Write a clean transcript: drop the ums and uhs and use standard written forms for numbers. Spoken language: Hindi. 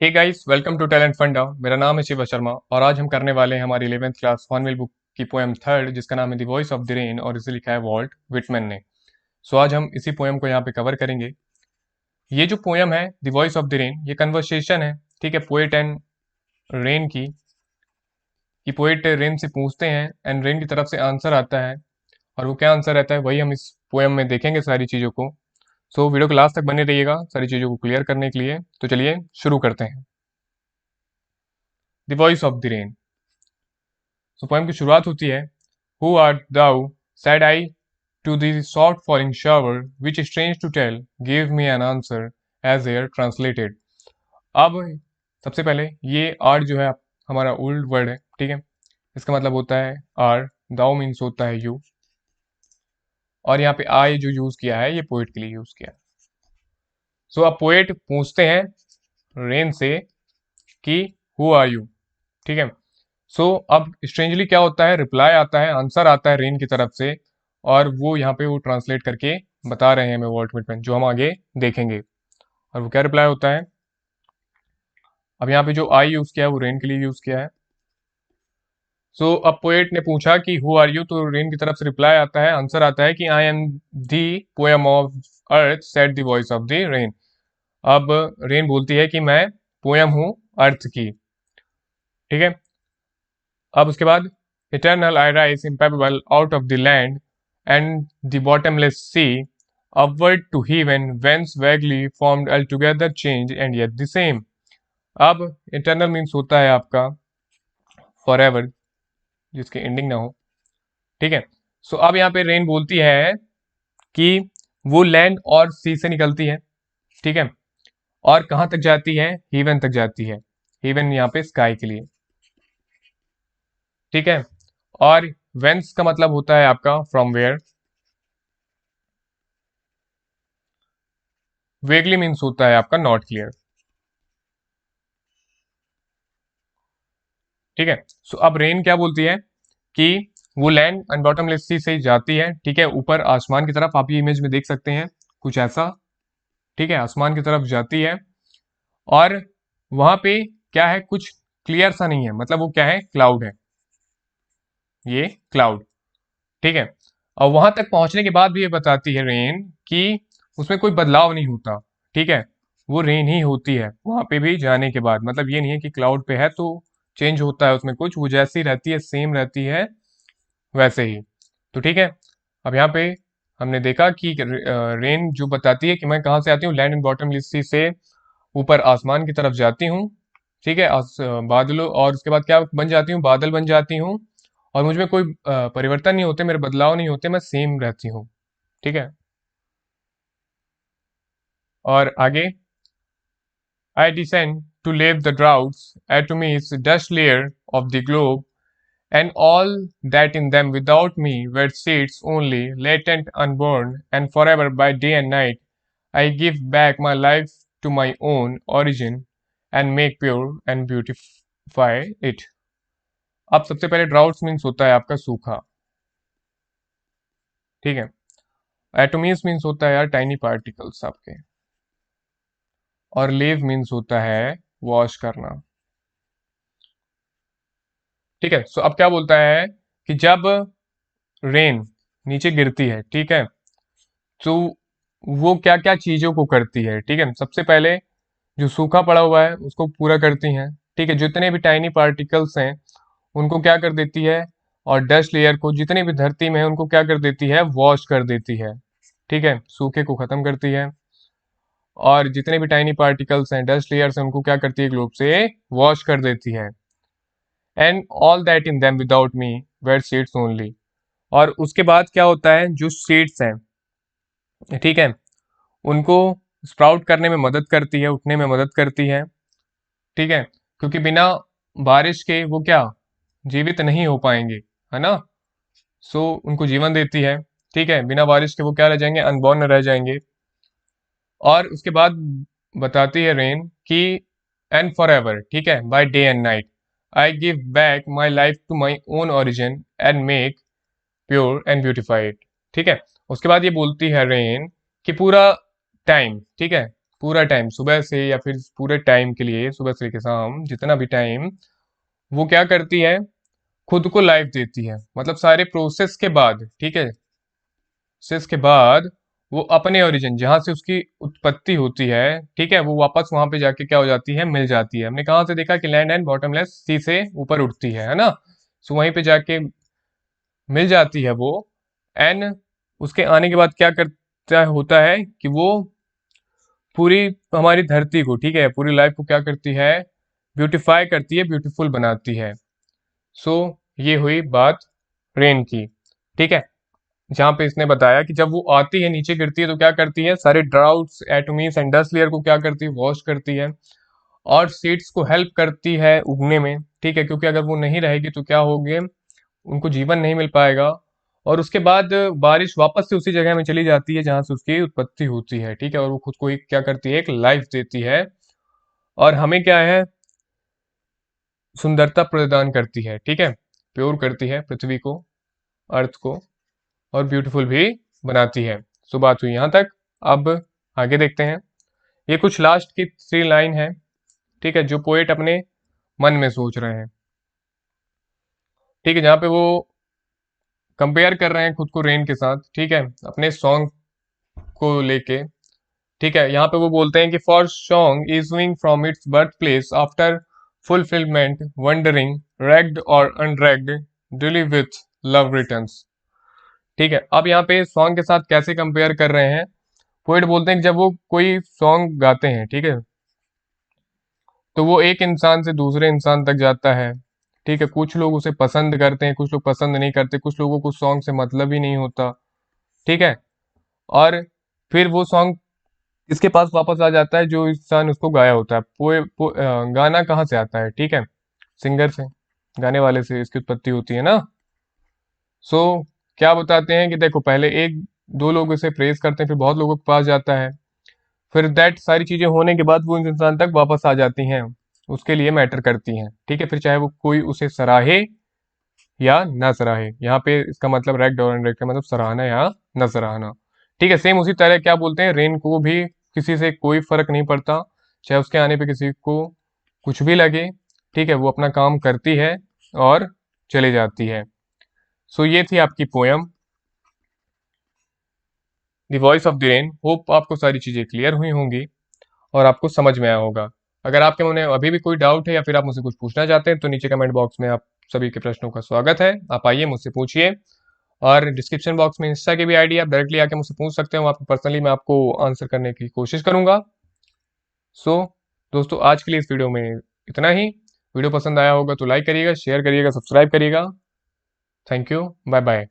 Hey guys, welcome to Talent Funda. मेरा नाम है शिवा शर्मा और आज हम करने वाले हैं हमारी 11th क्लास हॉर्नबिल बुक की पोएम थर्ड, जिसका नाम है the voice of the rain और इसे लिखा है वॉल्ट विटमैन ने। सो आज हम इसी पोएम को यहाँ पे कवर करेंगे। ये जो पोएम है the voice of the rain, ये कन्वर्सेशन है, ठीक है, पोएट एंड रेन की। कि पोएट रेन से पूछते हैं एंड रेन की तरफ से आंसर आता है, और वो क्या आंसर रहता है वही हम इस पोएम में देखेंगे सारी चीज़ों को। सो वीडियो को लास्ट तक बने रहिएगा सारी चीज़ों को क्लियर करने के लिए। तो चलिए शुरू करते हैं। The voice of the rain. So poem की शुरुआत होती है, Who art thou? Said I to the soft falling shower, which strange to tell, gave me an answer as air translated. अब सबसे पहले ये आर जो है हमारा ओल्ड वर्ड है, ठीक है। इसका मतलब होता है आर, दाउ मीन्स होता है यू, और यहाँ पे आई जो यूज किया है ये पोएट के लिए यूज किया है। सो अब पोएट पूछते हैं रेन से कि हु आर यू, ठीक है। सो अब स्ट्रेंजली क्या होता है, रिप्लाई आता है, आंसर आता है रेन की तरफ से, और वो यहाँ पे वो ट्रांसलेट करके बता रहे हैं हमें वॉल्ट विटमैन, जो हम आगे देखेंगे। और वो क्या रिप्लाई होता है, अब यहाँ पे जो आई यूज किया है वो रेन के लिए यूज किया है। सो अब पोएट ने पूछा कि हु आर यू, तो रेन की तरफ से रिप्लाई आता है, आंसर आता है कि I am the poem of earth said the voice of the rain. अब रेन बोलती है कि मैं पोएम हूँ अर्थ की, ठीक है। अब उसके बाद eternal I rise impalpable out of the land and the bottomless sea upward to heaven whence vaguely formed altogether change and yet the same। अब इटर्नल मीन्स होता है आपका फॉरएवर, जिसकी एंडिंग ना हो, ठीक है। सो अब यहाँ पे रेन बोलती है कि वो लैंड और सी से निकलती है, ठीक है, और कहाँ तक जाती है, heaven तक जाती है। heaven यहाँ पे स्काई के लिए, ठीक है। और वेंस का मतलब होता है आपका फ्रॉम वेयर, वेगली मीन्स होता है आपका नॉट क्लियर, ठीक है। सो अब रेन क्या बोलती है कि वो लैंड एंड बॉटमलेस सी से जाती है, ठीक है, ऊपर आसमान की तरफ। आप ये इमेज में देख सकते हैं कुछ ऐसा, ठीक है, आसमान की तरफ जाती है, और वहां पे क्या है, कुछ क्लियर सा नहीं है, मतलब वो क्या है, क्लाउड है, ये क्लाउड, ठीक है। और वहां तक पहुंचने के बाद भी ये बताती है रेन कि उसमें कोई बदलाव नहीं होता, ठीक है, वो रेन ही होती है वहां पे भी जाने के बाद। मतलब ये नहीं है कि क्लाउड पे है तो चेंज होता है उसमें कुछ, वो जैसी रहती है सेम रहती है वैसे ही। तो ठीक है, अब यहाँ पे हमने देखा कि रेन जो बताती है कि मैं कहाँ से आती हूँ, लैंड एंड बॉटम लिस्सी से ऊपर आसमान की तरफ जाती हूँ, ठीक है, बादलों, और उसके बाद क्या बन जाती हूँ, बादल बन जाती हूँ, और मुझ में कोई परिवर्तन नहीं होते, मेरे बदलाव नहीं होते, मैं सेम रहती हूँ, ठीक है। और आगे, I descend to leave the droughts atomies dust layer of the globe and all that in them without me were seeds only, latent, unborn, and forever by day and night. I give back my life to my own origin and make pure and beautify it। अब सबसे पहले ड्राउट्स मीन्स होता है आपका सूखा, ठीक है। एटोमीज मीन्स होता है यार टाइनी पार्टिकल्स आपके, और लीव मीन्स होता है वॉश करना, ठीक है। सो अब क्या बोलता है कि जब रेन नीचे गिरती है, ठीक है, तो वो क्या क्या चीजों को करती है, ठीक है। सबसे पहले जो सूखा पड़ा हुआ है उसको पूरा करती हैं, ठीक है, जितने भी टाइनी पार्टिकल्स हैं उनको क्या कर देती है, और डस्ट लेयर को, जितने भी धरती में है उनको क्या कर देती है, वॉश कर देती है, ठीक है, सूखे को खत्म करती है। और जितने भी टाइनी पार्टिकल्स हैं, डस्ट लेयर्स हैं, उनको क्या करती है, ग्लोब से वॉश कर देती है। And all that in them without me were seeds only. और उसके बाद क्या होता है, जो सीड्स हैं, ठीक है, उनको स्प्राउट करने में मदद करती है, उठने में मदद करती है, ठीक है, क्योंकि बिना बारिश के वो क्या जीवित नहीं हो पाएंगे, है ना। सो उनको जीवन देती है, ठीक है, बिना बारिश के वो क्या रह जाएंगे, अनबॉर्न रह जाएंगे। और उसके बाद बताती है रेन कि एंड फॉर एवर, ठीक है, by day and night I give back my life to my own origin and make pure and beautified, ठीक है। उसके बाद ये बोलती है रेन कि पूरा टाइम, ठीक है, पूरा टाइम सुबह से या फिर पूरे टाइम के लिए, सुबह से लेकर शाम जितना भी टाइम, वो क्या करती है, खुद को लाइफ देती है। मतलब सारे प्रोसेस के बाद, ठीक है, प्रोसेस के बाद वो अपने ओरिजिन जहां से उसकी उत्पत्ति होती है, ठीक है, वो वापस वहां पे जाके क्या हो जाती है, मिल जाती है। हमने कहाँ से देखा कि लैंड एंड बॉटमलेस सी से ऊपर उठती है ना। सो वहीं पे जाके मिल जाती है वो। एंड उसके आने के बाद क्या करता होता है कि वो पूरी हमारी धरती को, ठीक है, पूरी लाइफ को क्या करती है, ब्यूटिफाई करती है, ब्यूटीफुल बनाती है। सो ये हुई बात रेन की, ठीक है। जहाँ पे इसने बताया कि जब वो आती है, नीचे गिरती है, तो क्या करती है, सारे ड्राउट्स, एटमीज एंड डस्ट लेयर को क्या करती है, वॉश करती है, और सीड्स को हेल्प करती है उगने में, ठीक है, क्योंकि अगर वो नहीं रहेगी तो क्या होगे, उनको जीवन नहीं मिल पाएगा। और उसके बाद बारिश वापस से उसी जगह में चली जाती है जहां से उसकी उत्पत्ति होती है, ठीक है, और वो खुद को एक क्या करती है, एक लाइफ देती है, और हमें क्या है, सुंदरता प्रदान करती है, ठीक है, प्योर करती है पृथ्वी को, अर्थ को, और ब्यूटीफुल भी बनाती है। सो बात हुई यहाँ तक। अब आगे देखते हैं। ये कुछ लास्ट की 3 लाइन है, ठीक है, जो पोएट अपने मन में सोच रहे हैं, ठीक है, जहाँ पे वो कंपेयर कर रहे हैं खुद को रेन के साथ, ठीक है, अपने सॉन्ग को लेके, ठीक है। यहाँ पे वो बोलते हैं कि for song issuing from its birth place after fulfilment wandering reck'd और unreck'd duly with love returns, ठीक है। अब यहाँ पे सॉन्ग के साथ कैसे कंपेयर कर रहे हैं, पोएट बोलते हैं कि जब वो कोई सॉन्ग गाते हैं, ठीक है, तो वो एक इंसान से दूसरे इंसान तक जाता है, ठीक है। कुछ लोग उसे पसंद करते हैं, कुछ लोग पसंद नहीं करते, कुछ लोगों को सॉन्ग से मतलब ही नहीं होता, ठीक है। और फिर वो सॉन्ग इसके पास वापस आ जाता है जो इंसान उसको गाया होता है। गाना कहाँ से आता है, ठीक है, सिंगर से, गाने वाले से इसकी उत्पत्ति होती है ना। सो क्या बताते हैं कि देखो, पहले एक दो लोग इसे प्रेज करते हैं, फिर बहुत लोगों के पास जाता है, फिर दैट सारी चीजें होने के बाद वो उस इंसान तक वापस आ जाती हैं, उसके लिए मैटर करती हैं, ठीक है। फिर चाहे वो कोई उसे सराहे या ना सराहे, यहाँ पे इसका मतलब रैक्ड और अनरैक्ड का मतलब सराहना या न सराहना, ठीक है। सेम उसी तरह क्या बोलते हैं, रेन को भी किसी से कोई फर्क नहीं पड़ता, चाहे उसके आने पे किसी को कुछ भी लगे, ठीक है, वो अपना काम करती है और चले जाती है। सो ये थी आपकी poem the voice of the rain. Hope आपको सारी चीजें क्लियर हुई होंगी और आपको समझ में आया होगा। अगर आपके मन में अभी भी कोई डाउट है या फिर आप मुझसे कुछ पूछना चाहते हैं तो नीचे कमेंट बॉक्स में आप सभी के प्रश्नों का स्वागत है, आप आइए मुझसे पूछिए। और डिस्क्रिप्शन बॉक्स में इंस्टा की भी आईडी, आप डायरेक्टली आके मुझसे पूछ सकते हो, आपको पर्सनली मैं आपको आंसर करने की कोशिश करूंगा। सो दोस्तों, आज के लिए इस वीडियो में इतना ही। वीडियो पसंद आया होगा तो लाइक करिएगा, शेयर करिएगा, सब्सक्राइब करिएगा। Thank you, bye bye.